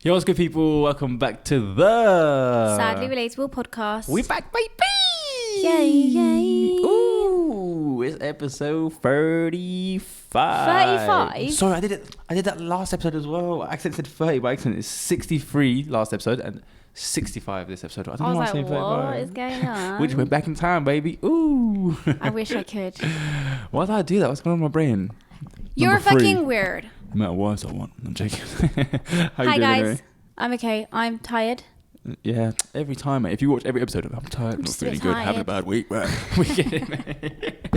Yo, what's good, people? Welcome back to the Sadly Relatable podcast. We're back, baby! Yay, yay! Ooh, it's episode 35. 35? Sorry, I did that last episode as well. I accidentally said 30 by accident. It's 63 last episode and 65 this episode. I don't know why I'm saying 35. What is going on? We just went back in time, baby. Ooh. I wish I could. Why did I do that? What's going on in my brain? You're Number 3. fucking weird. No matter what I want. I'm joking. How you Hi doing guys. anyway? I'm okay. I'm tired. Yeah, every time, mate. If you watch every episode, I'm tired, not just a feeling bit good, having a tired. bad week, man. We get it.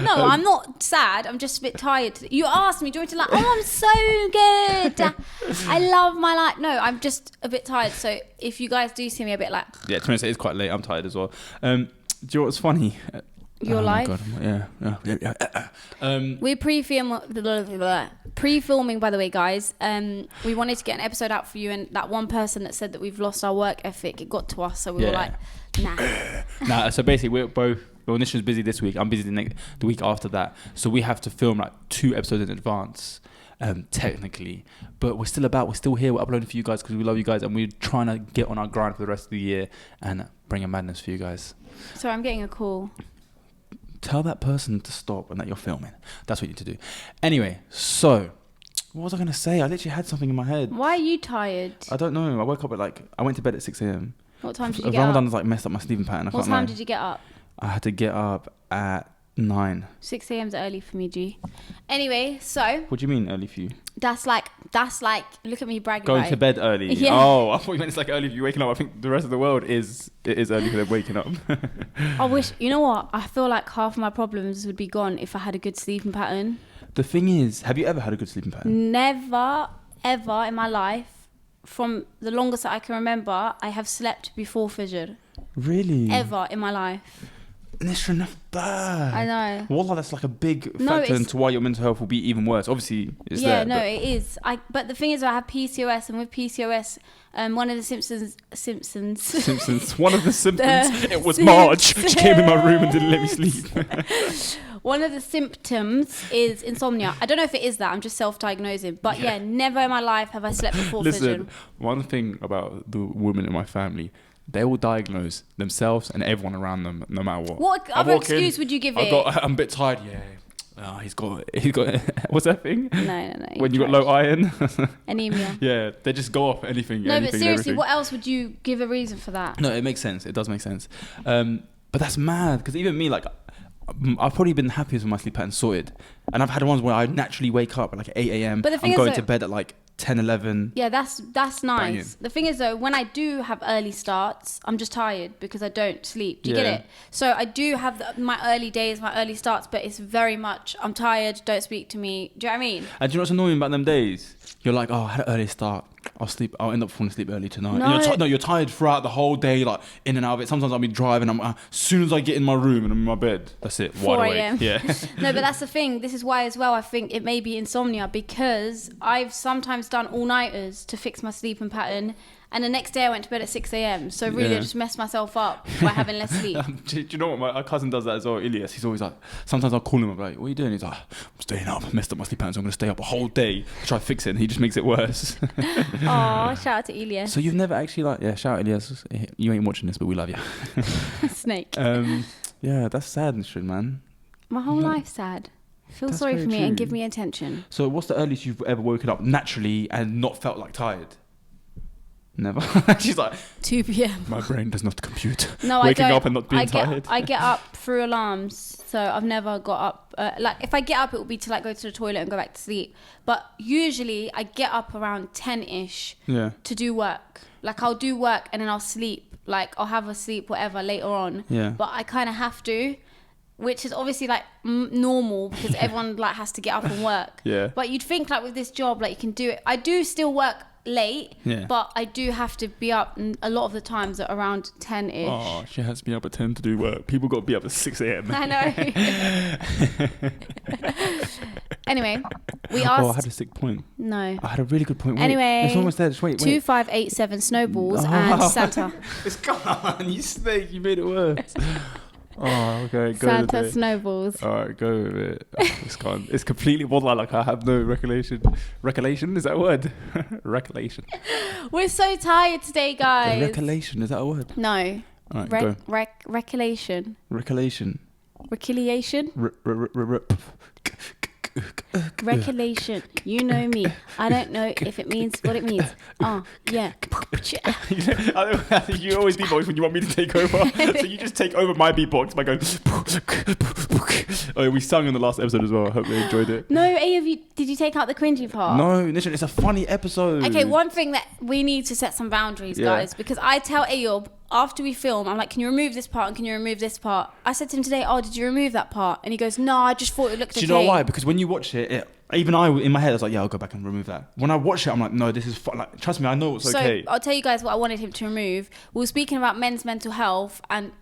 No, I'm not sad. I'm just a bit tired. You asked me, do you want to like, oh, I'm so good. I love my life. No, I'm just a bit tired. So if you guys do see me a bit like... Yeah, to be honest, it is quite late. I'm tired as well. Do you know what's funny? Your life? My God, yeah. We're pre-filming, by the way, guys. We wanted to get an episode out for you, and that one person that said that we've lost our work ethic, it got to us, so we were like, nah. So basically, Nish was busy this week. I'm busy the week after that. So we have to film like 2 episodes in advance, technically. But we're still here. We're uploading for you guys because we love you guys, and we're trying to get on our grind for the rest of the year and bring a madness for you guys. So I'm getting a call. Tell that person to stop and that you're filming. That's what you need to do. Anyway, so what was I going to say? I literally had something in my head. Why are you tired? I don't know. I woke up at I went to bed at 6 a.m. What time did you get Ramadan up? has messed up my sleeping pattern. What time did you get up? I had to get up at 9. 6 a.m.'s early for me, G. Anyway, so What do you mean early for you? that's like, look at me bragging Going about to it. bed early. Yeah. Oh, I thought you meant it's like early for you waking up. I think the rest of the world is early for them waking up. I wish, you know what? I feel like half of my problems would be gone if I had a good sleeping pattern. The thing is, have you ever had a good sleeping pattern? Never, ever in my life, from the longest that I can remember, I have slept before Fajr. Really? Ever in my life. Nisra, not bad. I know. Wallah, that's like a big No, factor it's- into why your mental health will be even worse. Obviously, it's Yeah, there. no, but it is. But the thing is, I have PCOS, and with PCOS, one of the Simpsons. Simpsons. One of the Simpsons. The It was Marge. She came in my room and didn't let me sleep. One of the symptoms is insomnia. I don't know if it is that. I'm just self-diagnosing. But yeah, never in my life have I slept before Listen, Fajr. one thing about the women in my family, they will diagnose themselves and everyone around them, no matter what. What I other walk in, excuse would you give it? I'm a bit tired. Yeah. Oh, he's got. What's that thing? No. When you got low iron. Anemia. Yeah, they just go off anything. No, anything, but seriously, everything. what else would you give a reason for that? No, it makes sense. It does make sense. But that's mad because even me, like, I've probably been happiest with my sleep pattern sorted, and I've had ones where I naturally wake up at like 8 a.m. But the thing I'm is going that- to bed at like 10, 11. Yeah, that's nice. Banging. The thing is though, when I do have early starts, I'm just tired because I don't sleep. Do you Yeah. get it? So I do have my early days, my early starts, but it's very much, I'm tired, don't speak to me. Do you know what I mean? And do you know what's annoying about them days? You're like, oh, I had an early start. I'll end up falling asleep early tonight. No. And you're tired throughout the whole day, like in and out of it. Sometimes I'll be driving. As soon as I get in my room and I'm in my bed, that's it. 4 Wide a.m. awake. Yeah. No, but that's the thing. This is why as well I think it may be insomnia, because I've sometimes done all-nighters to fix my sleeping pattern, and the next day I went to bed at 6 a.m. So really Yeah. I just messed myself up by having less sleep. Do you know what? My cousin does that as well, Ilyas. He's always like, sometimes I'll call him, I'm like, what are you doing? He's like, I'm staying up. I messed up my sleep pattern, so I'm going to stay up a whole day to try to fix it. And he just makes it worse. Oh, shout out to Elias. So you've never actually shout out Ilyas. You ain't watching this, but we love you. Snake. Yeah, that's sad and shit, man. My whole life's sad. Feel That's sorry very for me and true. give me attention. So what's the earliest you've ever woken up naturally and not felt like tired? Never. She's like, 2 p.m. my brain does not compute. No, Waking I don't. up and not being tired. I get up through alarms, so I've never got up. Like if I get up, it will be to like go to the toilet and go back to sleep. But usually I get up around 10ish Yeah. to do work. Like I'll do work and then I'll sleep. Like I'll have a sleep, whatever, later on. Yeah. But I kind of have to, which is obviously like normal because everyone like has to get up and work. Yeah. But you'd think like with this job, like you can do it. I do still work late, Yeah. but I do have to be up a lot of the times at around 10ish. Oh, she has to be up at 10 to do work. People got to be up at 6 a.m. I know. Anyway, we asked. Oh, I had a sick point. No. I had a really good point. Wait, Anyway, it's almost there. Just wait. 2587 snowballs and Santa. It's gone. You snake. You made it worse. Oh, okay. Go Santa with it. snowballs. All right, go with it. It's gone. It's completely borderline. Like I have no recollection. Recollection, is that a word? Recollection. We're so tired today, guys. Recollection, is that a word? No. All right, go. Recollection. Recollection. Reconciliation. Recollection. You know me. I don't know if it means what it means. Oh, yeah. I think you always beatbox when you want me to take over. So you just take over my beatbox by going. Oh, we sung in the last episode as well. I hope they enjoyed it. No, did you take out the cringy part? No, listen, it's a funny episode. Okay, one thing that we need to set some boundaries, guys, because I tell Ayob after we film, I'm like, can you remove this part and can you remove this part? I said to him today, oh, did you remove that part? And he goes, no, I just thought it looked okay. Do you know why? Because when you watch it, even I, in my head, I was like, yeah, I'll go back and remove that. When I watch it, I'm like, no, this is fun. Like, trust me, I know what's okay. So I'll tell you guys what I wanted him to remove. We were speaking about men's mental health, and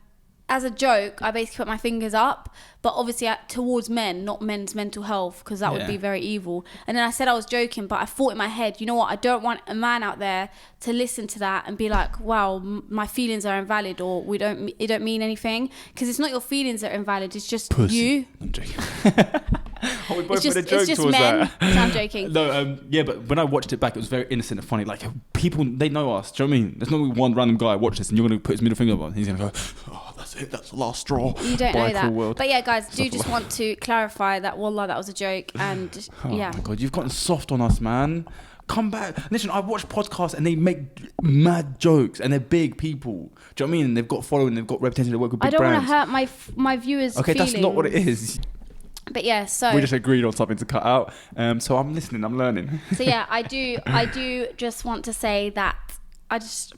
as a joke, I basically put my fingers up, but obviously towards men, not men's mental health, because that would be very evil. And then I said I was joking, but I thought in my head, you know what? I don't want a man out there to listen to that and be like, wow, my feelings are invalid, or it don't mean anything. Because it's not your feelings that are invalid, it's just you. I'm joking. Oh, we both it's made a joke just towards men. that. So I'm joking. No, yeah, but when I watched it back, it was very innocent and funny. Like, people, they know us. Do you know what I mean? There's not one random guy watch this and you're going to put his middle finger up and he's going to go, oh, that's it, that's the last straw. You don't know that. World. But yeah, guys, do just want to clarify that, wallah, that was a joke. And yeah. Oh my God, you've gotten soft on us, man. Come back. Listen, I watch podcasts and they make mad jokes and they're big people. Do you know what I mean? They've got following, they've got reputation, they work with big brands. I don't want to hurt my viewers' Okay, feelings. that's not what it is. But yeah, so we just agreed on something to cut out. So I'm listening, I'm learning. So yeah, I do just want to say that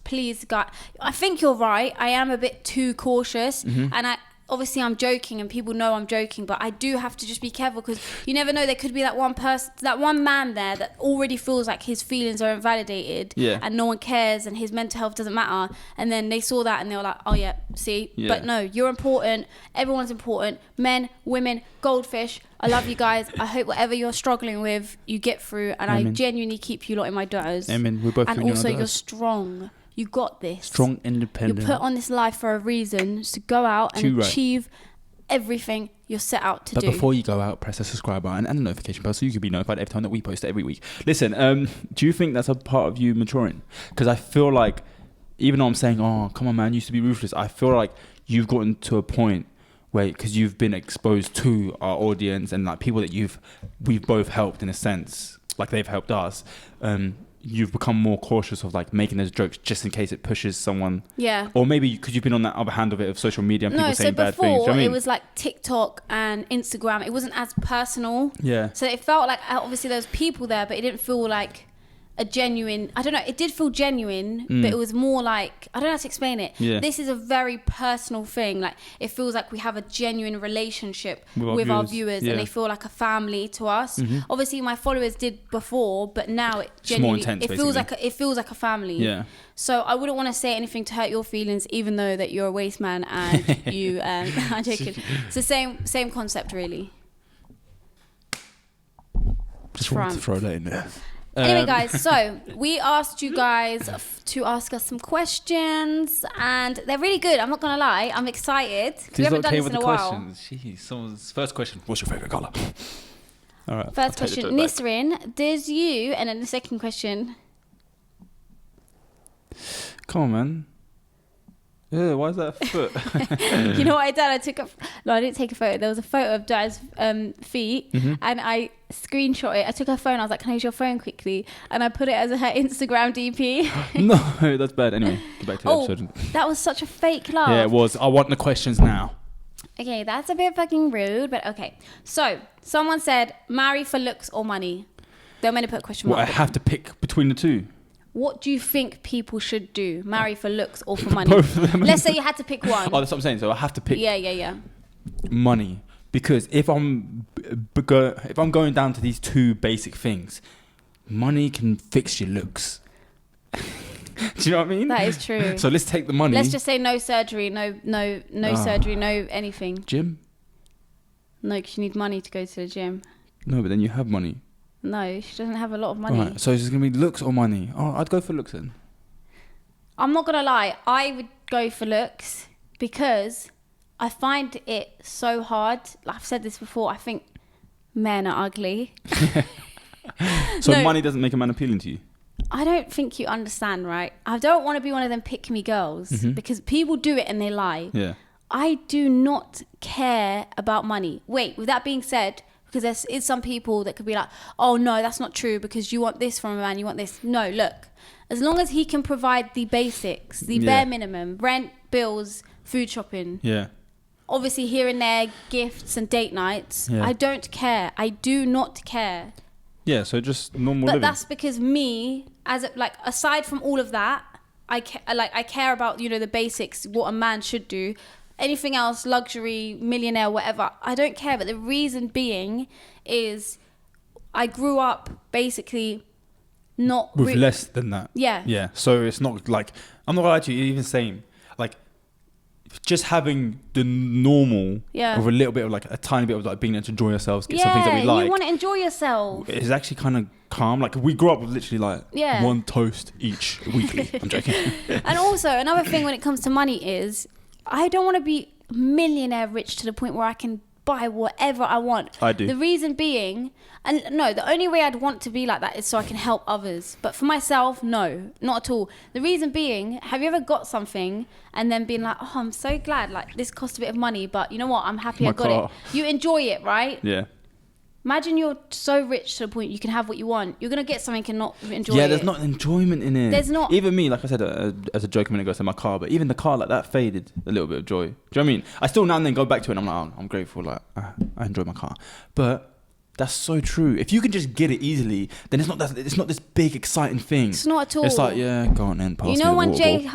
please, God, I think you're right. I am a bit too cautious, and obviously I'm joking and people know I'm joking, but I do have to just be careful because you never know, there could be that one person, that one man there that already feels like his feelings are invalidated and no one cares and his mental health doesn't matter, and then they saw that and they were like, oh yeah, see. But no, you're important, everyone's important, men, women, goldfish. I love you guys. I hope whatever you're struggling with you get through, and I genuinely keep you lot in my daughters. Amen. We're both. And also you're strong. You got this. Strong, independent. You're put on this life for a reason, to go out and achieve everything you're set out to do. But before you go out, press the subscribe button and the notification bell so you can be notified every time that we post it every week. Listen, do you think that's a part of you maturing? Because I feel like, even though I'm saying, oh, come on, man, you used to be ruthless, I feel like you've gotten to a point where, because you've been exposed to our audience and like people that we've both helped in a sense, like they've helped us, you've become more cautious of like making those jokes just in case it pushes someone. Yeah. Or maybe because you've been on that other hand of it of social media and people saying bad things. No, so before it was like TikTok and Instagram. It wasn't as personal. Yeah. So it felt like obviously there was people there, but it didn't feel like a genuine, I don't know, it did feel genuine, but it was more like, I don't know how to explain it. Yeah. This is a very personal thing. Like, it feels like we have a genuine relationship with our viewers and they feel like a family to us. Obviously my followers did before, but now it genuinely, more intense, it feels like a family. Yeah. So I wouldn't want to say anything to hurt your feelings, even though that you're a waste man and you, I'm joking. It's the same concept really. Just wanted to throw that in there. Anyway, guys, so we asked you guys to ask us some questions, and they're really good. I'm not going to lie. I'm excited. We haven't done this in a while. Jeez, someone's first question. What's your favourite colour? All right. First question. Nisrin, does you... And then the second question. Come on, man. Yeah, why is that a foot? You know what I did? I didn't take a photo. There was a photo of Dad's feet, and I screenshot it. I took her phone. I was like, "Can I use your phone quickly?" And I put it as her Instagram DP. No, that's bad. Anyway, get back to the episode. That was such a fake laugh. Yeah, it was. I want the questions now. Okay, that's a bit fucking rude, but okay. So, someone said, marry for looks or money. They were meant to put a question mark. What, I have to pick between the two? What do you think people should do? Marry for looks or for money? Both of them. Let's say you had to pick one. Oh, that's what I'm saying. So I have to pick. Yeah. Money, because if I'm going down to these two basic things, money can fix your looks. Do you know what I mean? That is true. So let's take the money. Let's just say no surgery, no surgery, no anything. Gym? No, because you need money to go to the gym. No, but then you have money. No, she doesn't have a lot of money. Right, so it's going to be looks or money? Oh, I'd go for looks then. I'm not going to lie. I would go for looks because I find it so hard. Like I've said this before. I think men are ugly. So money doesn't make a man appealing to you? I don't think you understand, right? I don't want to be one of them pick-me girls because people do it and they lie. Yeah. I do not care about money. Wait, with that being said, because there is some people that could be like, oh no, that's not true because you want this from a man, you want this. No, look, as long as he can provide the basics, the bare minimum, rent, bills, food shopping. Yeah. Obviously here and there, gifts and date nights. Yeah. I don't care. I do not care. Yeah, so just normal But living. that's because me, aside from all of that, I care about, the basics, what a man should do. Anything else, luxury, millionaire, whatever, I don't care. But the reason being is I grew up basically not... With less than that. Yeah. Yeah, so it's not like... I'm not going to lie to you, even saying... Like, just having the normal of a little bit of like a tiny bit of like being able to enjoy ourselves, get some things that we like. You want to enjoy yourself. It's actually kind of calm. Like we grew up with literally like one toast each weekly. I'm joking. And also another thing when it comes to money is I don't want to be millionaire rich to the point where I can buy whatever I want. I do. The reason being, and no, the only way I'd want to be like that is so I can help others. But for myself, no, not at all. The reason being, have you ever got something and then been like, oh, I'm so glad, like this cost a bit of money, but you know what, I'm happy I got it. You enjoy it, right? Yeah. Imagine you're so rich to the point you can have what you want. You're going to get something and not enjoy it. Yeah, there's not enjoyment in it. There's not. Even me, like I said, as a joke a minute ago, I said my car, but even the car, like that faded a little bit of joy. Do you know what I mean? I still now and then go back to it and I'm like, oh, I'm grateful, like I enjoy my car. But that's so true. If you can just get it easily, then it's not this big exciting thing. It's not at all. It's like, yeah, go on then, pass me You know the when water J.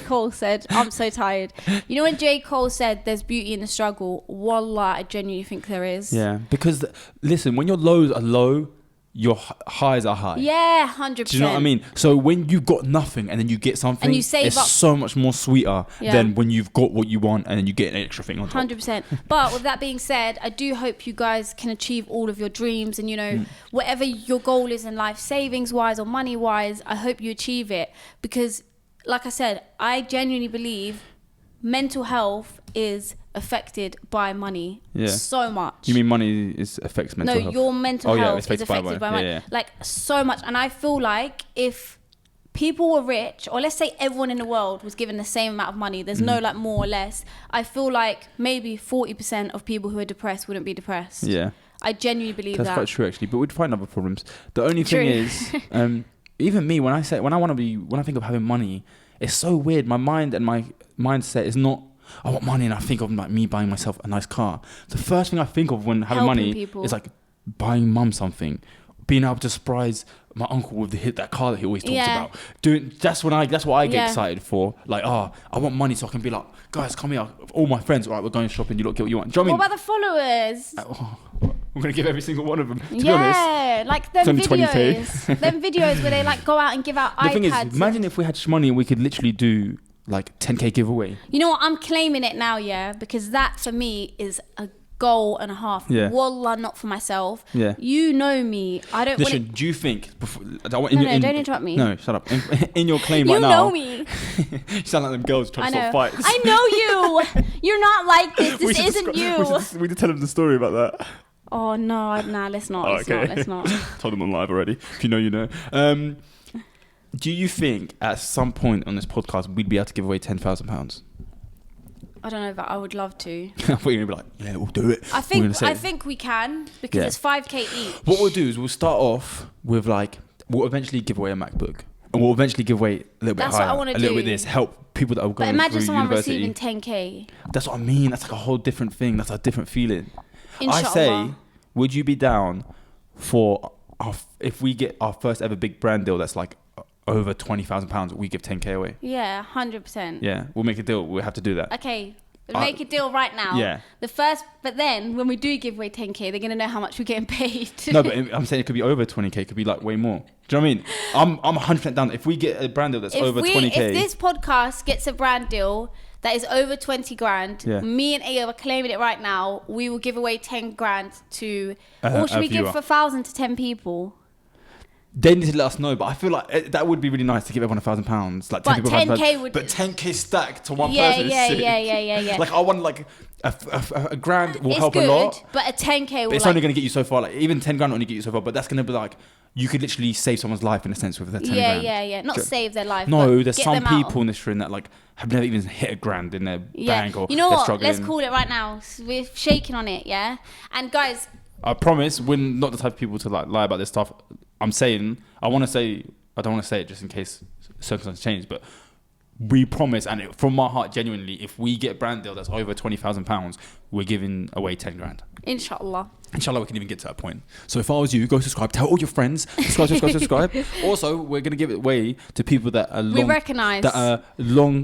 Cole said, I'm so tired. You know when J. Cole said there's beauty in the struggle? Wallah, I genuinely think there is. Yeah, because listen, when your lows are low, your highs are high. Yeah, 100%. Do you know what I mean? So when you've got nothing and then you get something, and you save it's up, so much more sweeter than when you've got what you want and then you get an extra thing on top. 100%. But with that being said, I do hope you guys can achieve all of your dreams and, whatever your goal is in life, savings-wise or money-wise, I hope you achieve it. Because, like I said, I genuinely believe mental health is affected by money so much. You mean money affects mental health? No, your mental health is affected by money. Yeah. Like, so much. And I feel like if people were rich, or let's say everyone in the world was given the same amount of money, there's no like more or less, I feel like maybe 40% of people who are depressed wouldn't be depressed. Yeah. I genuinely believe That's quite true, actually. But we'd find other problems. The only thing is, even me, when I think of having money, it's so weird. My mind and my mindset is not, I want money and I think of like me buying myself a nice car. The first thing I think of when having Helping money people. is like buying mum something, being able to surprise my uncle with that car that he always talks about. That's what I get excited for. Like, I want money so I can be like, guys, come here, all my friends, all right, we're going shopping, you lot get what you want. Do you know what about the followers? We're gonna give every single one of them. To be honest, like them videos, them videos where they like go out and give out the iPads. thing is, imagine if we had money and we could literally do like 10k giveaway. You know what? I'm claiming it now, because that for me is a goal and a half. Yeah. Wallah, not for myself. Yeah. You know me. I don't. Listen, do you think? Don't interrupt me. No, shut up. In your claim right now. You know me. You sound like them girls trying to start fights. I know you. You're not like this. This isn't you. We did tell them the story about that. Oh no, let's not. Let's not. Told them on live already. If you know, you know. Do you think at some point on this podcast we'd be able to give away £10,000? I don't know, but I would love to. I thought you were going to be like, yeah, we'll do it. I think we can because it's 5k each. What we'll do is we'll start off with like, we'll eventually give away a MacBook. And we'll eventually give away a little bit higher. That's what I want to do. A little bit of this, help people that are going through university. But imagine someone receiving 10k. That's what I mean. That's like a whole different thing. That's a different feeling. Inshallah. I say, would you be down for if we get our first ever big brand deal that's like over £20,000, we give 10k away? Yeah, 100%. Yeah, we'll make a deal. We'll have to do that. Okay, we'll make a deal right now. Yeah. But then when we do give away 10k, they're gonna know how much we're getting paid. No, but I'm saying it could be over 20k. It could be like way more. Do you know what I mean? I'm 100% down. If we get a brand deal that's over 20k. If this podcast gets a brand deal that is over 20 grand, me and Aya are claiming it right now, we will give away 10 grand to, or should we give for 1,000 to 10 people? they need to let us know. But I feel like that would be really nice to give everyone £1,000. Like, but 10k would. But 10k stacked to one yeah, person. Yeah, is sick. yeah. Like I want like a grand will it's help good, a lot. But a 10k will. It's only going to get you so far. Like even 10 grand will only get you so far. But that's going to be like you could literally save someone's life in a sense with that 10 grand. Yeah. Not save their life. No, but there's get some them people out. in this room that like have never even hit a grand in their bank or you know they're what? struggling. Let's call it right now. We're shaking on it, yeah. And guys, I promise we're not the type of people to like lie about this stuff. I'm saying I don't want to say it just in case circumstances change, but we promise, and from my heart, genuinely, if we get a brand deal that's over £20,000, we're giving away 10 grand. Inshallah. Inshallah, we can even get to that point. So if I was you, go subscribe, tell all your friends, subscribe. Also, we're gonna give it away to people that are long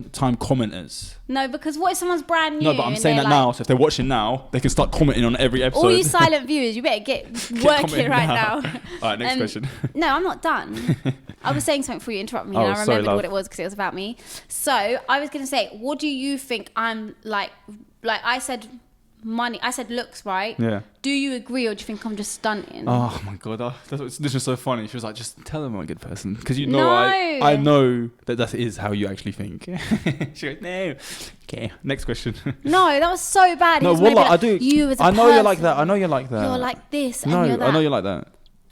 time commenters. No, because what if someone's brand new? No, but I'm saying that now. So if they're watching now, they can start commenting on every episode. All you silent viewers, you better get working right now. All right, next question. No, I'm not done. I was saying something before you interrupt me, and I remembered what it was because it was about me. So I was going to say, what do you think I'm like? Like I said, money. I said looks, right? Yeah. Do you agree, or do you think I'm just stunting? Oh my god, this was so funny. She was like, "Just tell them I'm a good person," because you know, No. I know that is how you actually think. She goes, "No." Okay, next question. No, that was so bad. No, wallah, I do. You as a I know person, you're like that. I know you're like that. You're like this. No, and you're that. I know you're like that.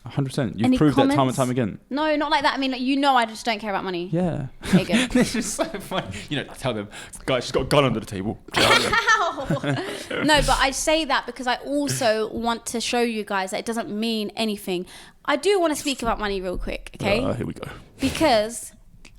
100%. You've Any proved that time and comments? time again. No, not like that. I mean, you know, I just don't care about money. Yeah. Okay, good. This is so funny. You know, tell them, guys, she's got a gun under the table. Ow! No, but I say that because I also want to show you guys that it doesn't mean anything. I do want to speak about money real quick, okay? Here we go. Because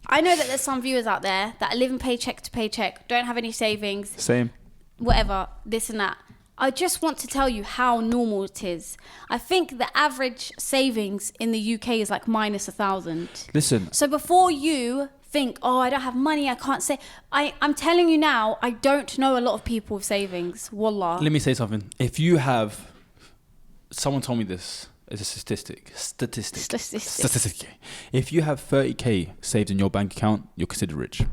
I know that there's some viewers out there that are living paycheck to paycheck, don't have any savings, Same. whatever, this and that. I just want to tell you how normal it is. I think the average savings in the UK is like minus 1,000. Listen. So before you think, oh, I don't have money, I can't save. I'm telling you now, I don't know a lot of people with savings. Wallah. Let me say something. If you have, someone told me this as a statistic. If you have 30k saved in your bank account, you're considered rich.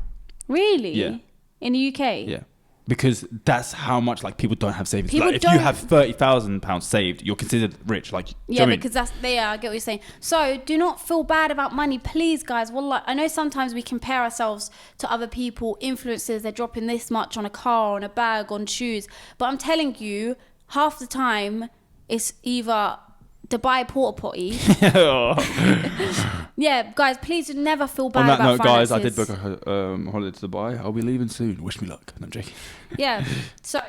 Really? Yeah. In the UK? Yeah. Because that's how much like people don't have savings. People Like if you have £30,000 saved, you're considered rich. Like yeah, because I get what you're saying. So do not feel bad about money, please, guys. Wallah, I know sometimes we compare ourselves to other people, influencers. They're dropping this much on a car, on a bag, on shoes. But I'm telling you, half the time it's either Dubai porta potty. Yeah, guys, please never feel bad about finances. Guys, I did book a holiday to Dubai. I'll be leaving soon. Wish me luck. No, I'm joking. Yeah. So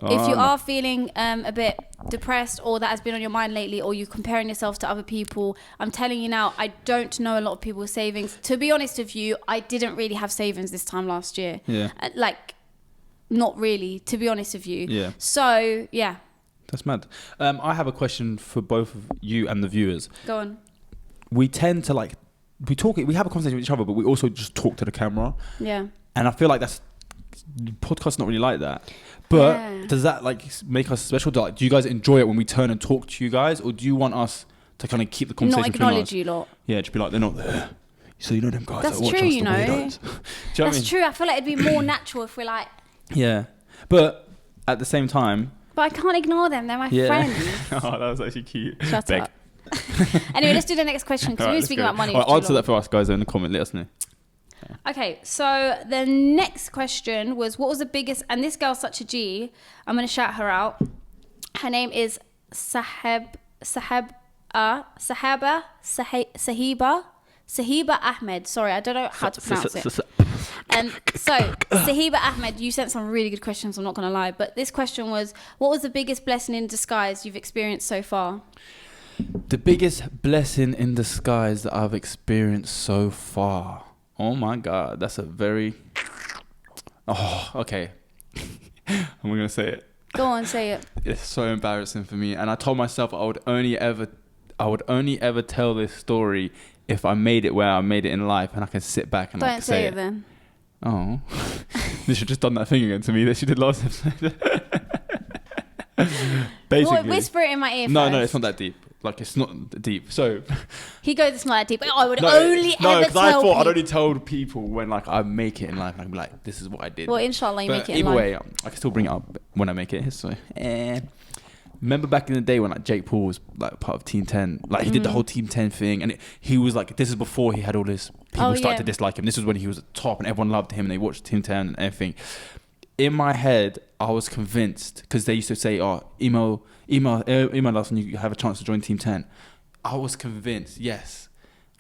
if you are feeling a bit depressed, or that has been on your mind lately, or you're comparing yourself to other people, I'm telling you now, I don't know a lot of people with savings. To be honest with you, I didn't really have savings this time last year. Yeah. Like, not really, to be honest with you. Yeah. So, yeah. That's mad. I have a question for both of you and the viewers. Go on. We tend to like, we have a conversation with each other, but we also just talk to the camera. Yeah. And I feel like podcast's not really like that. But does that like make us special? Do you guys enjoy it when we turn and talk to you guys, or do you want us to kind of keep the conversation? Not acknowledge you lot. Yeah, just be like, they're not there. So you know them guys. That's that watch true, us, you the know. weirdos. Do you know what I mean? True. I feel like it'd be more natural if we're like. Yeah, but at the same time. But I can't ignore them. They're my friends. Oh, that was actually cute. Shut up. Anyway, let's do the next question because we were speaking about money. Answer that for us, guys, in the comment. Let us know. Okay, so the next question was, what was the biggest, and this girl's such a G, I'm going to shout her out. Her name is Sahiba Ahmed. Sorry, I don't know how to pronounce it. So, Sahiba Ahmed, you sent some really good questions, I'm not going to lie. But this question was, what was the biggest blessing in disguise you've experienced so far? The biggest blessing in disguise that I've experienced so far. Oh my God, that's a very... Oh, okay. I'm going to say it. Go on, say it. It's so embarrassing for me. And I told myself I would only ever tell this story if I made it where I made it in life and I can sit back and Don't say it it then. Oh. They should have just done that thing again to me that she did last episode. Basically. Well, whisper it in my ear No, first. no, it's not that deep. Like, it's not deep. So... He goes, it's not that deep. I would only ever tell because I thought people. I'd only tell people when, like, I make it in life. And I can be like, this is what I did. Well, inshallah, you make it in either life. way, I can still bring it up when I make it. So, remember back in the day when like Jake Paul was like part of Team 10, like he did the whole Team 10 thing, and he was like, this is before he had all this people started to dislike him. This was when he was at the top and everyone loved him and they watched Team 10 and everything. In my head, I was convinced, because they used to say, oh, email us and you have a chance to join Team 10. I was convinced, yes,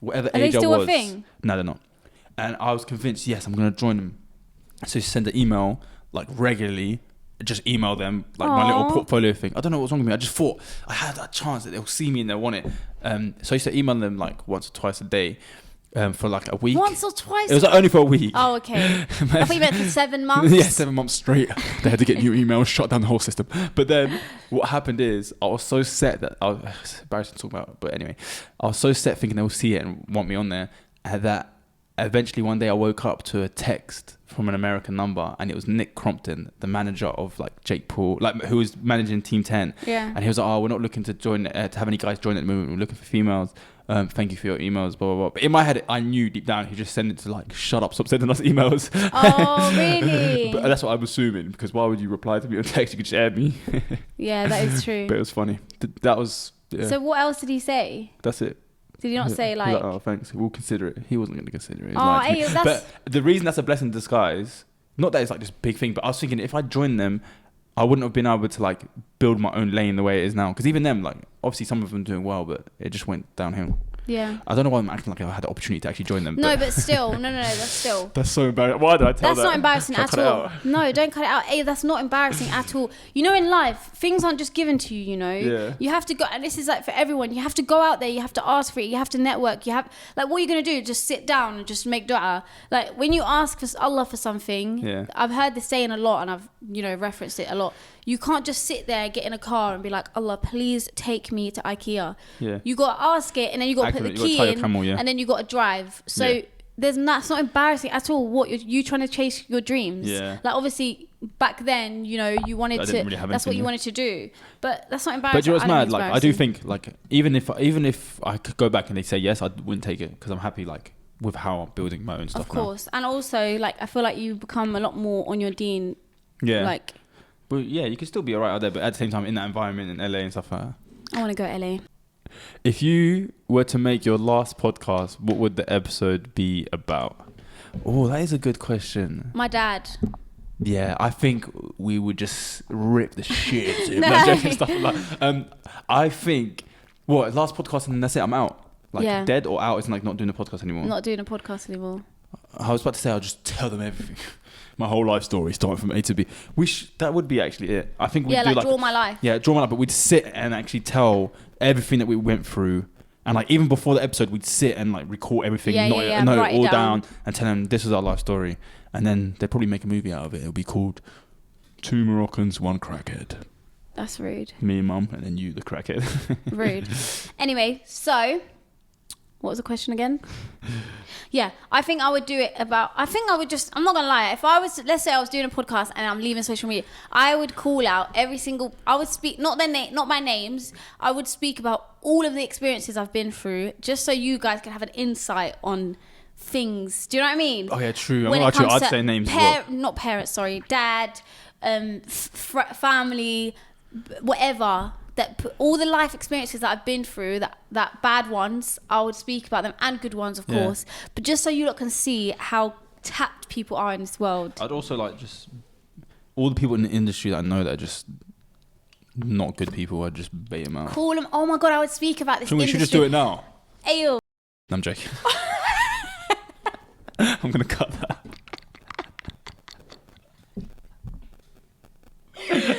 whatever Are age they still I was. a thing? No, they're not. And I was convinced, yes, I'm going to join them. So send an email like regularly, just email them like my little portfolio thing. I don't know what's wrong with me. I just thought I had that chance that they'll see me and they'll want it. So I used to email them like once or twice a day. For like a week. Once or twice? It was like only for a week. Oh, okay. I thought you meant for 7 months. Yeah, 7 months straight. They had to get new emails, shut down the whole system. But then what happened is I was so set that it's embarrassing to talk about, but anyway, I was so set thinking they'll see it and want me on there, and that eventually one day I woke up to a text from an American number, and it was Nick Crompton, the manager of like Jake Paul, like who was managing Team 10. Yeah. And he was like, oh, we're not looking to join, to have any guys join at the moment. We're looking for females. Thank you for your emails, blah, blah, blah. But in my head, I knew deep down he just sent it to like, shut up, stop sending us emails. Oh, really? But that's what I'm assuming, because why would you reply to me on text? You could just add me. Yeah, that is true. But it was funny. That was, yeah. So what else did he say? That's it. Did he not say like... oh, thanks, we'll consider it. He wasn't going to consider it. Oh, hey, that's... But the reason that's a blessing in disguise, not that it's like this big thing, but I was thinking if I joined them, I wouldn't have been able to like build my own lane the way it is now. Because even them, like obviously some of them doing well, but it just went downhill. Yeah. I don't know why I'm acting like I had the opportunity to actually join them. No, but still. No, that's still. That's so embarrassing. Why did I tell that? That's not embarrassing at all. No, don't cut it out. Hey, that's not embarrassing at all. You know, in life, things aren't just given to you, you know. Yeah. You have to go, and this is like for everyone, you have to go out there, you have to ask for it, you have to network, you have, like, what are you going to do? Just sit down and just make dua. Like, when you ask for Allah for something, yeah. I've heard this saying a lot, and I've, you know, referenced it a lot. You can't just sit there, get in a car and be like, Allah, please take me to IKEA. Yeah. You got to ask it, and then you got to put the key in, and then you got to drive. So that's not embarrassing at all. What you trying to chase your dreams? Yeah. Like obviously back then, you know, you wanted to. Really that's what you wanted to do. But that's not embarrassing. But you know what's mad? Like I do think like even if I could go back and they say yes, I wouldn't take it because I'm happy like with how I'm building my own stuff. Of course, and also like I feel like you become a lot more on your deen. Yeah. Like. But yeah, you can still be alright out there, but at the same time in that environment in LA and stuff like that. I want to go LA. If you were to make your last podcast, what would the episode be about? Oh, that is a good question. My dad. Yeah, I think we would just rip the shit. No. Stuff like that. I think, last podcast and then that's it, I'm out. Like dead or out, it's like not doing a podcast anymore. Not doing a podcast anymore. I was about to say I'll just tell them everything. My whole life story, starting from A to B. That would be actually it. I think we'd do Draw My Life. Yeah, Draw My Life. But we'd sit and actually tell everything that we went through. And like even before the episode, we'd sit and like record everything, note it all down and tell them this is our life story. And then they'd probably make a movie out of it. It'll be called Two Moroccans, One Crackhead. That's rude. Me and Mum, and then you, the crackhead. Rude. Anyway, so what was the question again? Yeah, I think I would do it about, I'm not gonna lie, if I was, let's say I was doing a podcast and I'm leaving social media, I would call out I would speak, not by names, I would speak about all of the experiences I've been through, just so you guys can have an insight on things. Do you know what I mean? Oh yeah, true. I'd say names as well. Not parents, sorry, dad, family, whatever. All the life experiences that I've been through, that bad ones, I would speak about them, and good ones, of course. But just so you lot can see how tapped people are in this world. I'd also like just all the people in the industry that I know that are just not good people. I'd just bait them out. Call them. Oh my god, I would speak about this. We should just do it now. Ayo. I'm joking. I'm gonna cut that.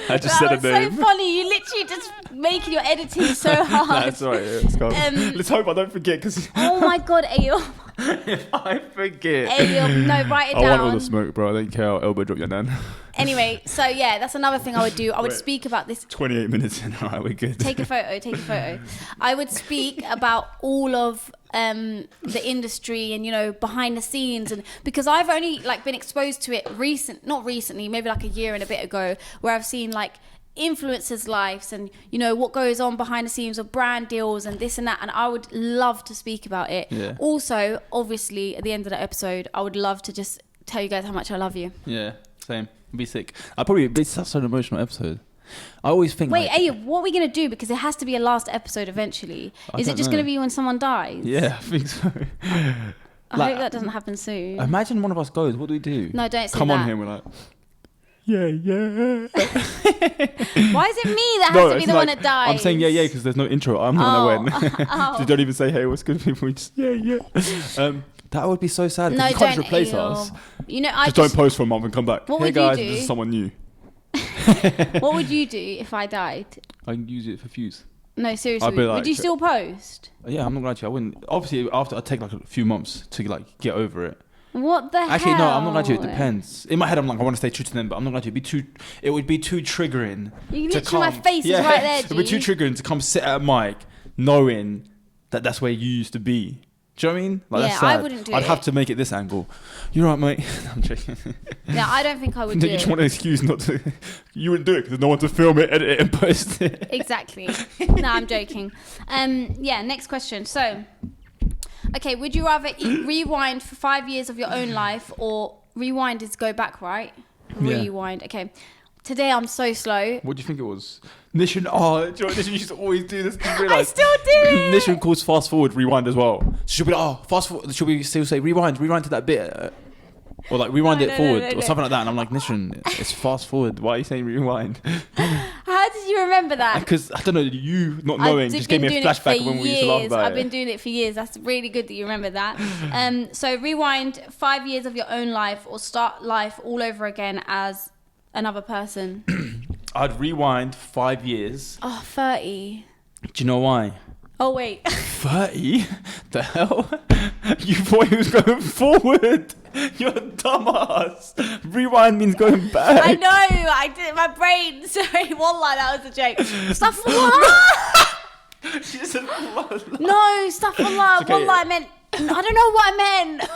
I just said a name. So funny. You literally just making your editing so hard. That's right. Yeah, let's go. Let's hope I don't forget. Cause oh my god, Ayo. If I forget. Ayo, no, write it down. I want all the smoke, bro. I don't care. I'll elbow drop your nan. Anyway, so yeah, that's another thing I would do. I would speak about this. 28 minutes in. All right, we're good. Take a photo. I would speak about all of the industry and, you know, behind the scenes, and because I've only like been exposed to it not recently, maybe like a year and a bit ago, where I've seen like influencers' lives and, you know, what goes on behind the scenes of brand deals and this and that, and I would love to speak about it. Yeah. Also, obviously, at the end of the episode, I would love to just tell you guys how much I love you. Yeah, same. It'd be sick. It's such an emotional episode. I always think. Wait, Ayub, what are we gonna do? Because it has to be a last episode eventually. Is it just gonna be when someone dies? Yeah, I think so. I hope that doesn't happen soon. Imagine one of us goes. What do we do? No, don't say Come that. on here, we're like. Yeah. Why is it me that has to be the one that dies? I'm saying yeah because there's no intro. I'm the one that went. So don't even say hey, what's good, people. We just yeah. That would be so sad. No, you can't replace us. You know, I just don't post for a month and come back. What hey would guys, you do? this is someone new. What would you do if I died? I can use it for views. No, seriously. Would you still post? Yeah, I'm not gonna lie to you. I wouldn't. Obviously, after I take like a few months to like get over it. What the hell? Actually, no, I'm not gonna lie to you. It depends. In my head, I'm like, I want to stay true to them, but I'm not gonna lie to you. It would be too triggering. You literally, my face is right there, G. It would be too triggering to come sit at a mic knowing that that's where you used to be. Do you know what I mean? Like, that's sad. I wouldn't do it. I'd have to make it this angle. You're right, mate. I'm joking. Yeah, I don't think I would do it. You just want an excuse not to. You wouldn't do it because there's no one to film it, edit it, and post it. Exactly. No, I'm joking. Yeah, next question. So, okay, would you rather rewind for 5 years of your own life, or rewind is go back, right? Rewind. Yeah. Okay. Today I'm so slow. What do you think it was? Nishan, do you know what, Nishan used to always do this. I still do it. Nishan calls fast forward rewind as well. So she'll be like, fast forward. She'll be still say rewind to that bit. Or like rewind it forward or something like that. And I'm like, Nishan, it's fast forward. Why are you saying rewind? How did you remember that? Because, I don't know, you not knowing just gave me a flashback when we used to laugh about it. I've been doing it for years. That's really good that you remember that. So rewind 5 years of your own life, or start life all over again as another person. I'd rewind 5 years. Oh, 30. Do you know why? Oh, wait. 30? The hell? You thought he was going forward. You're a dumbass. Rewind means going back. I know. I did my brain. Sorry, wallah, that was a joke. Astaghfirullah. She just said wallah. No, astaghfirullah. Okay. Wallah, I meant. I don't know what I meant.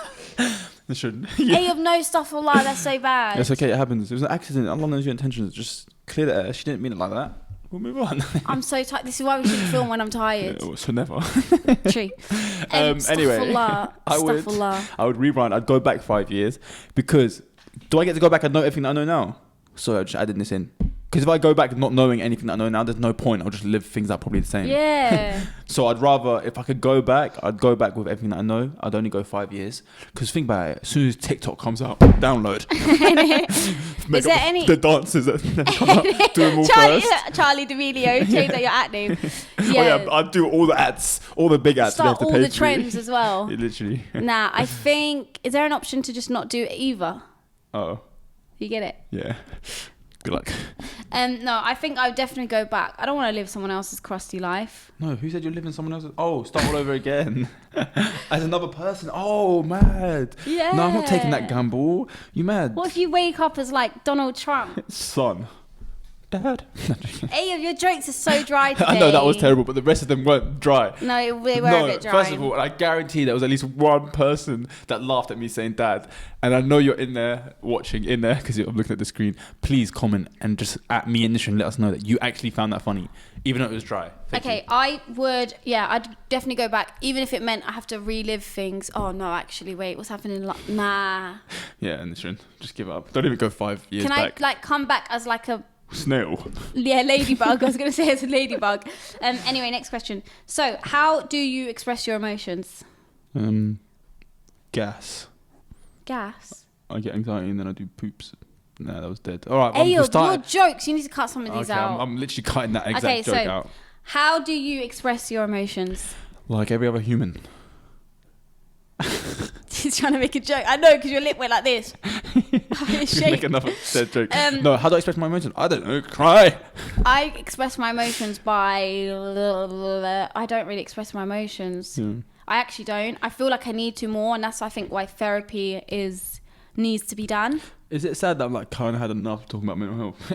It shouldn't. Hey, of no astaghfirullah. That's so bad. That's okay. It happens. It was an accident. Allah knows your intentions. Just clear the air. She didn't mean it like that. We'll move on. I'm so tired. This is why we shouldn't film when I'm tired. So never. True. Anyway, I would rewind. I'd go back 5 years because do I get to go back and know everything that I know now? So I just added this in. Because if I go back not knowing anything that I know now, there's no point. I'll just live things out probably the same. Yeah. So I'd rather, if I could go back, I'd go back with everything that I know. I'd only go 5 years. Because think about it, as soon as TikTok comes out, download. Is there any... The dancers that come out, do them all first. Charlie D'Amelio, change that your at name. Yeah. Oh yeah, I'd do all the ads, all the big ads. Start all the trends as well. Yeah, literally. Nah, I think... Is there an option to just not do it either? Oh. You get it? Yeah. Good luck. No, I think I would definitely go back. I don't want to live someone else's crusty life. No, who said you're living someone else's? Oh, start all over again. As another person. Oh, mad. Yeah. No, I'm not taking that gamble. You mad? What if you wake up as like Donald Trump? Son. Dad. Hey, your jokes are so dry today. I know that was terrible, but the rest of them weren't dry. No, they were a bit dry. First of all, I guarantee there was at least one person that laughed at me saying dad. And I know you're in there watching, because I'm looking at the screen. Please comment and just at me and Nishan let us know that you actually found that funny, even though it was dry. Thank you. I would, I'd definitely go back, even if it meant I have to relive things. Oh, no, actually, wait, what's happening? Nah. Yeah, Nishan, just give up. Don't even go 5 years back. Can I, come back as like a... snail. Yeah, ladybug. I was going to say it's a ladybug. Anyway, next question. So, how do you express your emotions? Gas. Gas? I get anxiety and then I do poops. Nah, that was dead. All right, your jokes. You need to cut some of these out. I'm literally cutting that exact joke out. How do you express your emotions? Like every other human. He's trying to make a joke. I know, because your lip went like this. Make another dead joke. No, how do I express my emotions? I don't know. Cry. I express my emotions by... I don't really express my emotions. I actually don't. I feel like I need to more, and that's, I think, why therapy needs to be done. Is it sad that I'm like kind of had enough talking about mental health?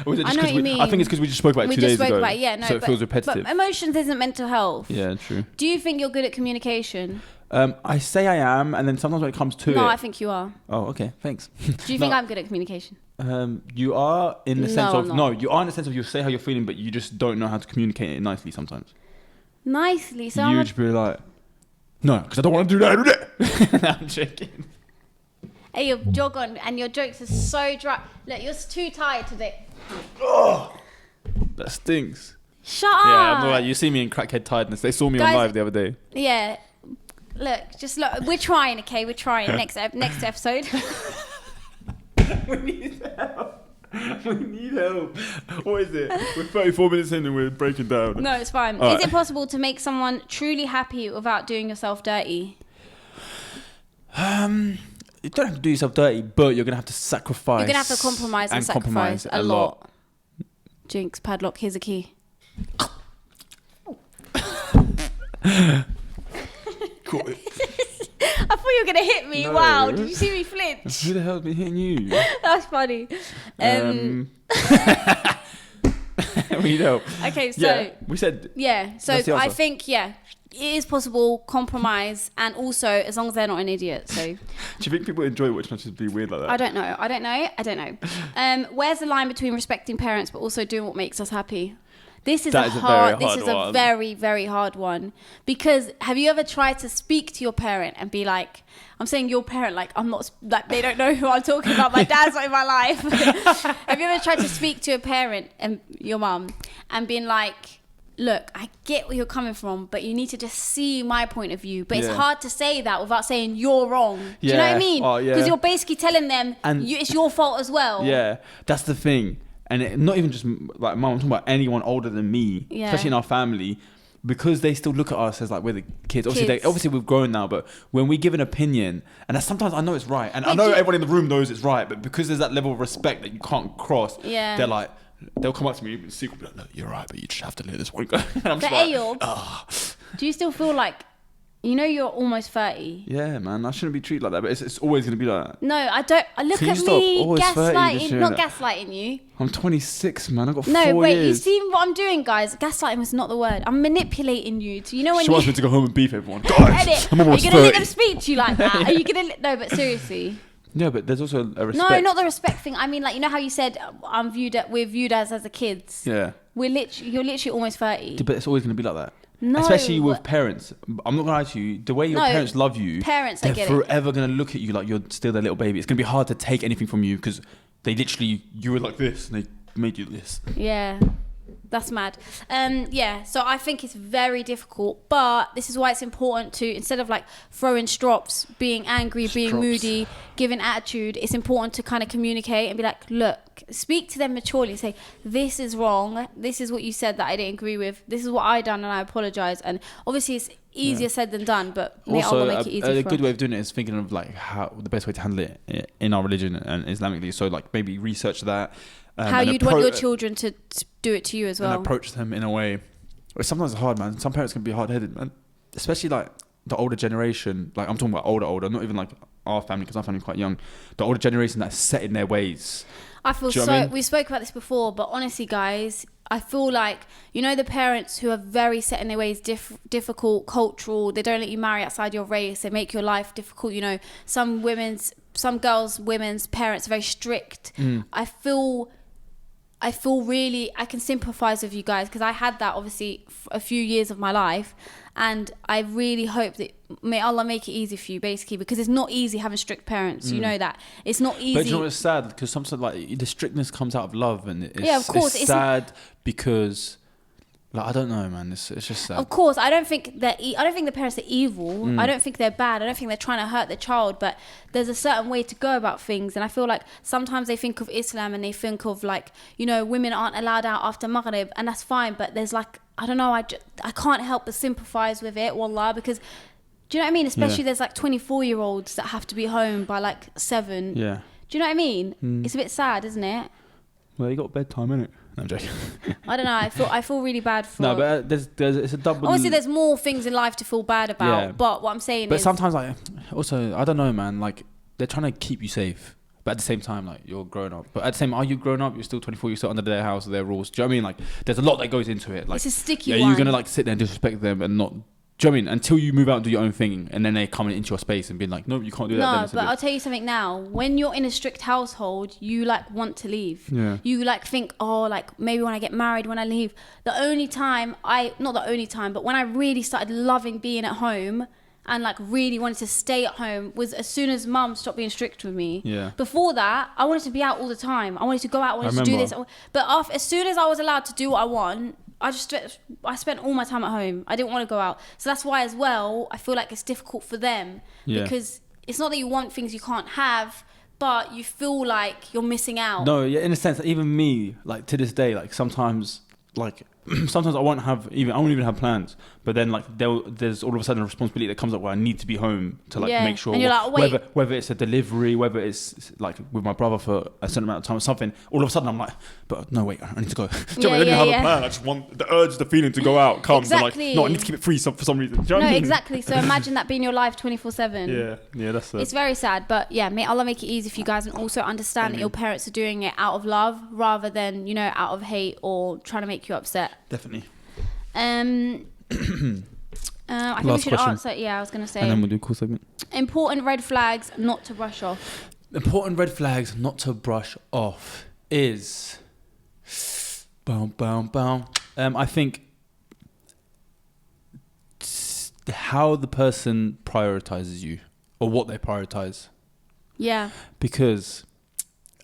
Or is it just I know what you mean. I think it's because we just spoke about it 2 days ago. So it feels repetitive. But emotions isn't mental health. Yeah, true. Do you think you're good at communication? I say I am, and then sometimes when it comes to it... No, I think you are. Oh, okay. Thanks. Do you think I'm good at communication? You are in the sense of... No, you are in the sense of you say how you're feeling, but you just don't know how to communicate it nicely sometimes. Nicely? So you just be like... No, because I don't want to do that. I'm joking. Hey, you're jog on, and your jokes are so dry. Look, you're too tired today. That stinks. Shut up. Yeah, I'm not like, you see me in crackhead tiredness. They saw me on live the other day. Yeah. Look. We're trying, okay? We're trying. Next episode. We need help. We need help. What is it? We're 34 minutes in and we're breaking down. No, it's fine. All is it possible to make someone truly happy without doing yourself dirty? You don't have to do yourself dirty, but you're gonna have to sacrifice. You're gonna have to compromise and sacrifice a lot. Jinx, padlock. Here's a key. Cool. I thought you were gonna hit me. No. Wow, did you see me flinch? Who the hell's been hitting you? That's funny. We know. Okay, so yeah, we said. Yeah, so I think it is possible compromise, and also as long as they're not an idiot. So, do you think people enjoy watching us just be weird like that? I don't know. Where's the line between respecting parents but also doing what makes us happy? This is a very, very hard one. Because have you ever tried to speak to your parent and be like, I'm saying your parent, like I'm not, like they don't know who I'm talking about. My dad's not in my life. Have you ever tried to speak to a parent and your mum and been like, look, I get where you're coming from, but you need to just see my point of view. But it's hard to say that without saying you're wrong. Do you know what I mean? Because you're basically telling them it's your fault as well. Yeah, that's the thing. And not even just like mum, I'm talking about anyone older than me, especially in our family, because they still look at us as like we're the kids. Obviously we've grown now, but when we give an opinion, and sometimes I know it's right, and I know everyone in the room knows it's right, but because there's that level of respect that you can't cross, they're like, they'll come up to me in secret, be like, "Look, you're right, but you just have to let this one go." And I'm just like, do you still feel like, you know, you're almost 30? Yeah, man, I shouldn't be treated like that, but it's always going to be like that. No, I don't. Look at me gaslighting, not gaslighting you. I'm 26, man. I've got 4 years. No, wait, you see what I'm doing, guys? Gaslighting was not the word. I'm manipulating you. You know when she wants me to go home and beef everyone. Guys, I'm almost 30. Are you going to let them speak to you like that? Are you going to... No, but seriously. Yeah, but there's also a respect. No, not the respect thing. I mean, like, you know how you said we're viewed as the kids? Yeah. You're literally almost 30. But it's always going to be like that. No. Especially with parents. I'm not going to lie to you. The way your parents love you, they're forever going to look at you like you're still their little baby. It's going to be hard to take anything from you because you were like this and they made you this. Yeah. That's mad. So I think it's very difficult, but this is why it's important to, instead of like throwing strops, being angry, being moody, giving attitude, it's important to kind of communicate and be like, look, speak to them maturely and say, this is wrong, this is what you said that I didn't agree with, this is what I done and I apologize. And obviously it's easier said than done, but may Allah make it easier. A good way of doing it is thinking of like how the best way to handle it in our religion and Islamically. So like maybe research that. How you'd want your children to do it to you as well. And approach them in a way. Sometimes it's hard, man. Some parents can be hard-headed, man. Especially like the older generation. Like I'm talking about older. Not even like our family, because our family's quite young. The older generation that's set in their ways. I feel so... We spoke about this before, but honestly, guys, I feel like, you know, the parents who are very set in their ways, difficult, cultural, they don't let you marry outside your race, they make your life difficult, you know. Some women's parents are very strict. I feel really, I can sympathise with you guys because I had that obviously a few years of my life, and I really hope that may Allah make it easy for you, basically, because it's not easy having strict parents. You know that it's not easy. But you know what's sad? Because sometimes like the strictness comes out of love, and of course, it's sad because. Like, I don't know, man. It's just sad. Of course, I don't think the parents are evil. I don't think they're bad. I don't think they're trying to hurt the child. But there's a certain way to go about things, and I feel like sometimes they think of Islam and they think of like, you know, women aren't allowed out after Maghrib, and that's fine. But there's like, I don't know. I can't help but sympathise with it, wallah, because do you know what I mean? Especially there's like 24-year-olds that have to be home by like 7. Yeah. Do you know what I mean? It's a bit sad, isn't it? Well, you got bedtime, innit? No, I'm joking. I don't know. I feel really bad for... No, but there's it's a double... Obviously, there's more things in life to feel bad about. Yeah. But what I'm saying is... But sometimes, like, also, I don't know, man. Like, they're trying to keep you safe. But at the same time, like, you're grown up. But at the same time, are you grown up? You're still 24. You're still under their house, their rules. Do you know what I mean? Like, there's a lot that goes into it. Like, it's a sticky one. You're going to, like, sit there and disrespect them and not... Do you know what I mean? Until you move out and do your own thing, and then they come into your space and be like, no, you can't do that. No, but I'll tell you something now. When you're in a strict household, you like want to leave. Yeah. You like think, oh, like maybe when I get married, when I leave. Not the only time, but when I really started loving being at home, and like really wanted to stay at home was as soon as mum stopped being strict with me. Yeah. Before that, I wanted to be out all the time. I wanted to go out. I wanted to do this. But as soon as I was allowed to do what I want, I spent all my time at home. I didn't want to go out. So that's why as well, I feel like it's difficult for them because it's not that you want things you can't have, but you feel like you're missing out. No, yeah, in a sense, even me, like to this day, like sometimes I won't even have plans, but then like there's all of a sudden a responsibility that comes up where I need to be home to like make sure, and you're like, wait. whether it's a delivery, whether it's like with my brother for a certain amount of time or something, all of a sudden I'm like, but no, wait, I need to go. I don't even have a plan. I just want the feeling to go out comes. Exactly. Like, no, I need to keep it free for some reason. Do you know what I mean? Exactly. So imagine that being your life 24/7. Yeah, that's it. It's very sad, but yeah, may Allah make it easy for you guys, and also understand that your parents are doing it out of love rather than out of hate or trying to make you upset. Definitely. I think we should answer. Yeah, I was going to say. And then we'll do a cool segment. Important red flags not to brush off. Important red flags not to brush off is... I think how the person prioritizes you or what they prioritize. Yeah. Because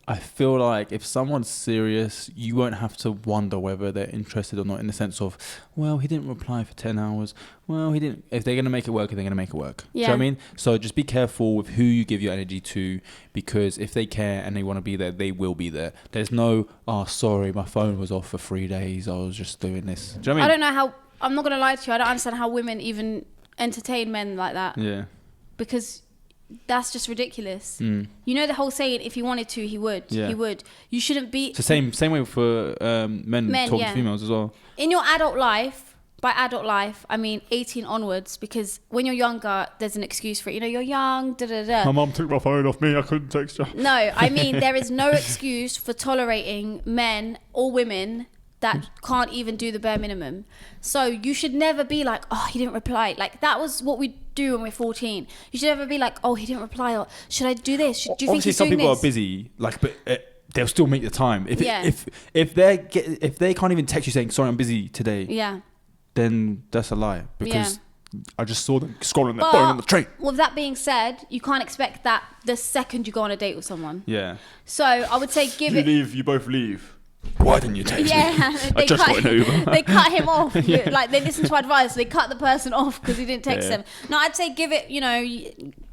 I feel like if someone's serious, you won't have to wonder whether they're interested or not, in the sense of, well, he didn't reply for 10 hours. Well, he didn't. If they're going to make it work, they're going to make it work. Yeah. Do you know what I mean? So just be careful with who you give your energy to, because if they care and they want to be there, they will be there. There's no, oh, sorry, my phone was off for 3 days. I was just doing this. Do you know what I mean? I don't know how, I'm not going to lie to you. I don't understand how women even entertain men like that. Yeah. Because that's just ridiculous. Mm. You know the whole saying, if he wanted to, he would. Yeah. He would. You shouldn't be... It's the same way for men talking to females as well. In your adult life, by adult life, I mean 18 onwards, because when you're younger, there's an excuse for it. You're young, da-da-da. My mum took my phone off me, I couldn't text her. No, I mean, there is no excuse for tolerating men or women that can't even do the bare minimum. So you should never be like, oh, he didn't reply. Like, that was what we do when we're 14. You should never be like, oh, he didn't reply. Or should I do this? Do you think he's doing this? Obviously, some people are busy, like, but they'll still make the time. If they can't even text you saying, sorry, I'm busy today, then that's a lie. Because I just saw them scrolling their phone on the train. With that being said, you can't expect that the second you go on a date with someone. Yeah. So I would say you both leave. Why didn't you text me? I just got an Uber. They cut him off. Like, they listened to advice. They cut the person off because he didn't text them. No, I'd say give it,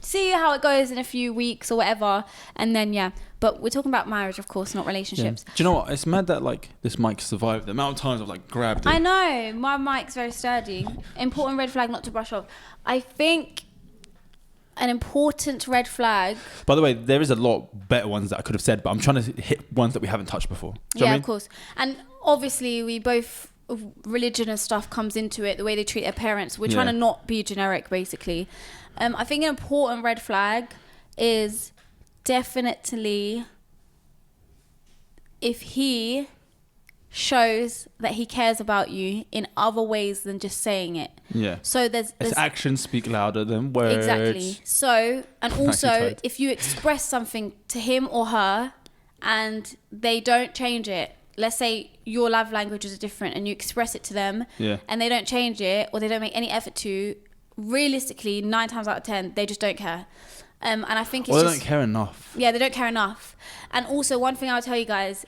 see how it goes in a few weeks or whatever. And then, But we're talking about marriage, of course, not relationships. Yeah. Do you know what? It's mad that, like, this mic survived. The amount of times I've, like, grabbed it. I know. My mic's very sturdy. Important red flag not to brush off. I think... an important red flag. By the way, there is a lot better ones that I could have said, but I'm trying to hit ones that we haven't touched before. Do you know what I mean? Of course. And obviously, we both, religion and stuff comes into it, the way they treat their parents. We're trying to not be generic, basically. I think an important red flag is definitely if he shows that he cares about you in other ways than just saying it. Yeah. So there's actions speak louder than words. Exactly. So, and also if you express something to him or her and they don't change it, let's say your love languages are different and you express it to them and they don't change it or they don't make any effort to, realistically 9 times out of 10 they just don't care. And I think it's they don't care enough. Yeah, they don't care enough. And also one thing I'll tell you guys,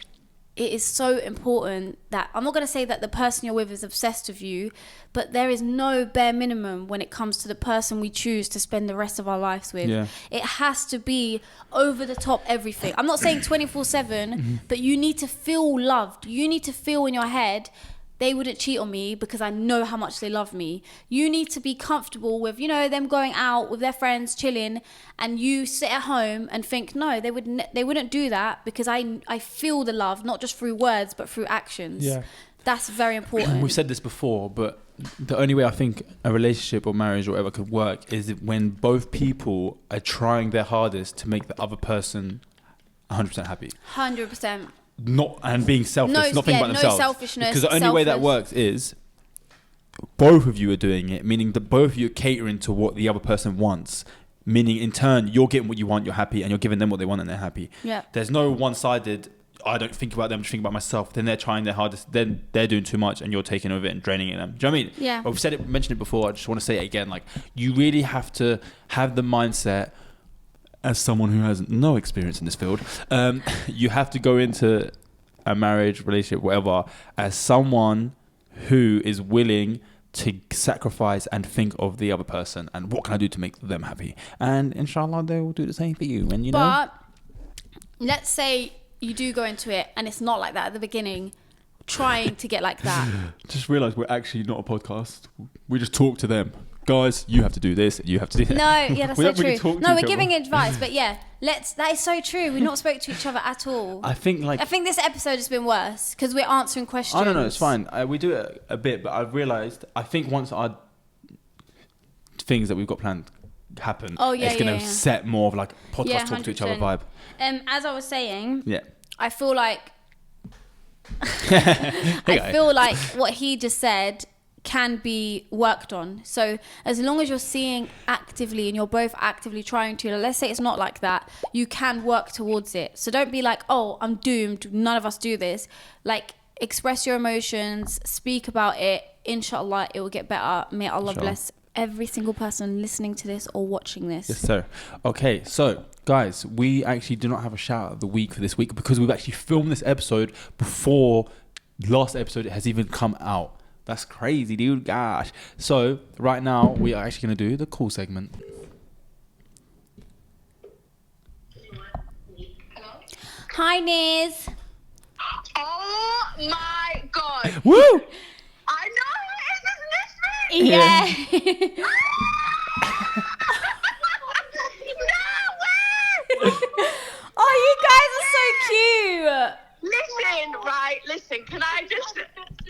it is so important that, I'm not going to say that the person you're with is obsessed with you, but there is no bare minimum when it comes to the person we choose to spend the rest of our lives with. Yeah. It has to be over the top everything. I'm not saying 24/7, but you need to feel loved. You need to feel in your head, they wouldn't cheat on me because I know how much they love me. You need to be comfortable with, them going out with their friends, chilling, and you sit at home and think, no, they wouldn't do that because I feel the love, not just through words, but through actions. Yeah. That's very important. We've said this before, but the only way I think a relationship or marriage or whatever could work is when both people are trying their hardest to make the other person 100% happy. 100%. And being selfish, not thinking about themselves. No selfishness. Because the only way that works is both of you are doing it, meaning that both of you are catering to what the other person wants. Meaning, in turn, you're getting what you want, you're happy, and you're giving them what they want, and they're happy. Yeah. There's no one-sided. I don't think about them, just think about myself, then they're trying their hardest, then they're doing too much and you're taking over it and draining them. Do you know what I mean? Yeah. I've mentioned it before, I just want to say it again. Like, you really have to have the mindset, as someone who has no experience in this field, you have to go into a marriage, relationship, whatever, as someone who is willing to sacrifice and think of the other person and what can I do to make them happy, and inshallah they will do the same for you. And you know, but let's say you do go into it and it's not like that at the beginning, trying to get like that. Just realize we're actually not a podcast, we just talk to them. Guys, you have to do this, you have to do that. No, yeah, that's so true. No, we're giving advice, but yeah, that is so true. We've not spoke to each other at all. I think this episode has been worse because we're answering questions. I don't know, it's fine. We do it a bit, but I've realised, I think once our things that we've got planned happen, it's going to set more of like podcast talk to each other vibe. As I was saying, yeah, I feel like I feel like what he just said can be worked on. So as long as you're seeing actively and you're both actively trying to, let's say it's not like that, you can work towards it. So don't be like, oh, I'm doomed, none of us do this. Like, express your emotions, speak about it. Inshallah, it will get better. May Allah bless every single person listening to this or watching this. Yes, sir. Okay, so guys, we actually do not have a shout of the week for this week because we've actually filmed this episode before last episode has even come out. That's crazy, dude. Gosh. So right now we are actually going to do the cool segment. Hi, Niz. Oh my god. Woo! I know. Is this Niz? Yeah. No way! Oh, you guys are so cute. Listen, can I just...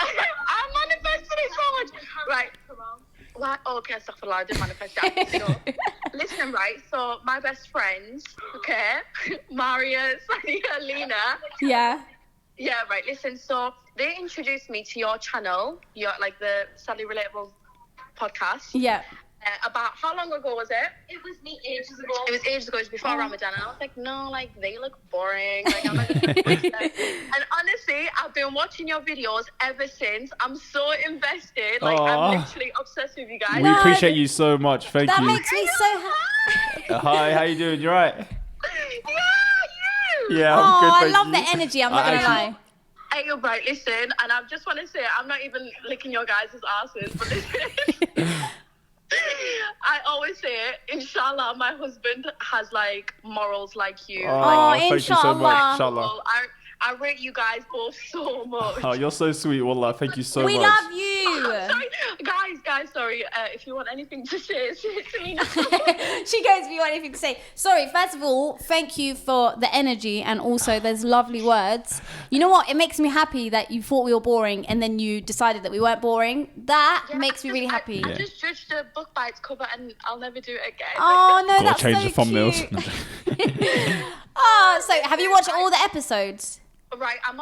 I'm manifesting it so much. Right. Okay, astaghfirullah, I did manifest that. So, listen, right, so my best friends, okay, Maria, Sania, Lena. Yeah. Yeah, right, listen, so they introduced me to your channel, like the Sadly Relatable podcast. Yeah. About how long ago was it? It was ages ago. It was ages ago. It was before Ramadan. And I was like, no, like they look boring. Like I'm not gonna watch them. And honestly, I've been watching your videos ever since. I'm so invested. Like I'm literally obsessed with you guys. We appreciate you so much. Thank you. That makes me so happy. Hi, how you doing? You right? Yeah, you. Yeah, I'm good, I thank love you. the energy. I'm not gonna lie. Hey, you're right. Listen, and I just want to say, I'm not even licking your guys' asses, but listen. I always say it, inshallah, my husband has like morals like you. Thank you so much. Inshallah. I rate you guys both so much. Oh, you're so sweet, wallah. Thank you so much. We love you. Sorry, guys, sorry. If you want anything to say to me now. She goes, if you want anything to say. Sorry, first of all, thank you for the energy and also those lovely words. You know what? It makes me happy that you thought we were boring and then you decided that we weren't boring. That makes me really happy. I just judged the book by its cover and I'll never do it again. Oh, no, that's change so the thumbnails. Oh, so have you watched all the episodes? Right, I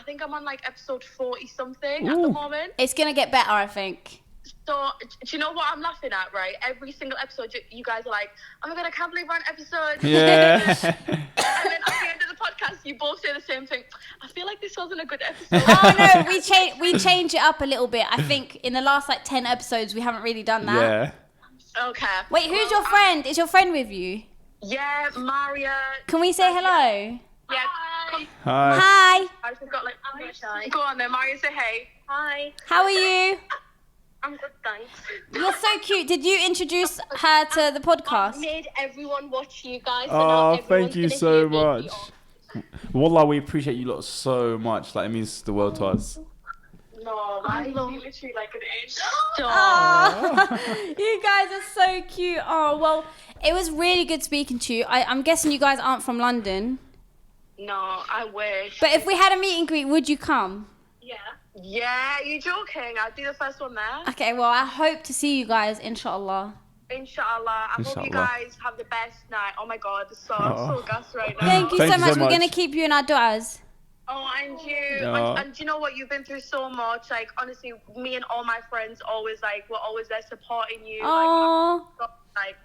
think I'm on like episode 40 something at the moment. It's going to get better, I think. So, do you know what I'm laughing at, right? Every single episode, you guys are like, oh my God, I can't believe we're on episode. Yeah. And then at the end of the podcast, you both say the same thing. I feel like this wasn't a good episode. Oh no, we change it up a little bit. I think in the last like 10 episodes, we haven't really done that. Yeah. Okay. Wait, who's your friend? Is your friend with you? Yeah, Maria. Can we say hello? Yeah. Hi. Hi. I forgot, like, go on then, Maria, say hey. Hi. How are you? I'm good, thanks. You're so cute. Did you introduce her to the podcast? I made everyone watch you guys. Oh, thank you so much. Wallah, we appreciate you lot so much. Like, it means the world to us. No, I love literally like an angel. Oh, you guys are so cute. Oh, well, it was really good speaking to you. I'm guessing you guys aren't from London. No, I wish. But if we had a meet and greet, would you come? Yeah. Yeah, you're joking. I'd be the first one there. Okay, well, I hope to see you guys, inshallah. Inshallah. I hope you guys have the best night. Oh my God, the so gassed right now. Thank you so much. We're going to keep you in our du'as. Oh, and you. Yeah. And you know what? You've been through so much. Like, honestly, me and all my friends we're always there supporting you. Oh. Like,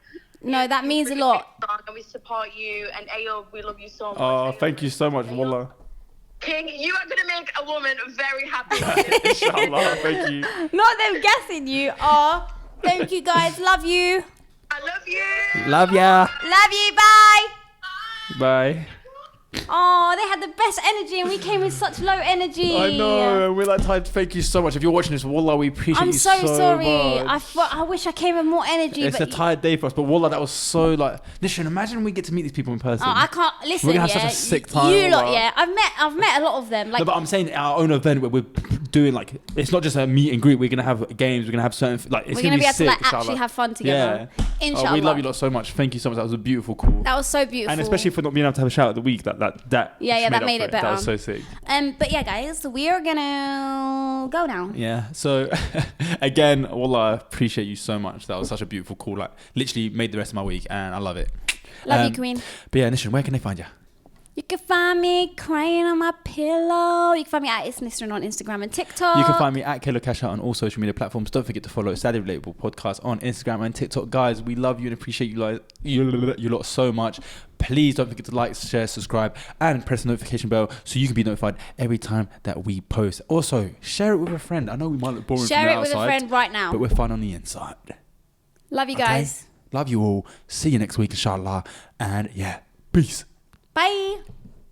no, that means a lot. And we support you. And Ayo, we love you so much. Oh, Ayo. thank you so much, Wallah. King, you are going to make a woman very happy. Inshallah, thank you. Not them guessing you. Oh, thank you guys. Love you. I love you. Love ya. Love you. Bye. Bye. Oh, they had the best energy and we came with such low energy. I know. We're like tired. Thank you so much. If you're watching this, Wallah, we appreciate I'm you so sorry. much. I wish I came with more energy. It's but a tired day for us, but Wallah, that was so like. Listen, imagine we get to meet these people in person. Oh, I can't listen. We're gonna have yeah, such a sick time. You lot, Wallah. yeah. I've met a lot of them. Like, No, but I'm saying our own event where we're doing like it's not just a meet and greet. We're gonna have games. We're gonna have certain like it's we're gonna gonna be able sick, to like inshallah. actually have fun together. Yeah. Inshallah. Oh, we love you lot so much. Thank you so much. That was a beautiful call. That was so beautiful. And especially for not being able to have a shout of the week. That Yeah, that made up it for better. That was so sick. But yeah, guys, we are gonna go now. Yeah. So again, Wallah, I appreciate you so much. That was such a beautiful call. Like literally made the rest of my week, and I love it. Love you, Queen. But yeah, Nishan, where can they find you? You can find me crying on my pillow. You can find me at It's Nisrin on Instagram and TikTok. You can find me at Kayla Cash Out on all social media platforms. Don't forget to follow Sadly Relatable Podcast on Instagram and TikTok. Guys, we love you and appreciate you lot so much. Please don't forget to like, share, subscribe, and press the notification bell so you can be notified every time that we post. Also, share it with a friend. I know we might look boring Share from the it with outside, a friend right now. but we're fun on the inside. Love you guys. Love you all. See you next week, inshallah. And yeah, peace. Bye.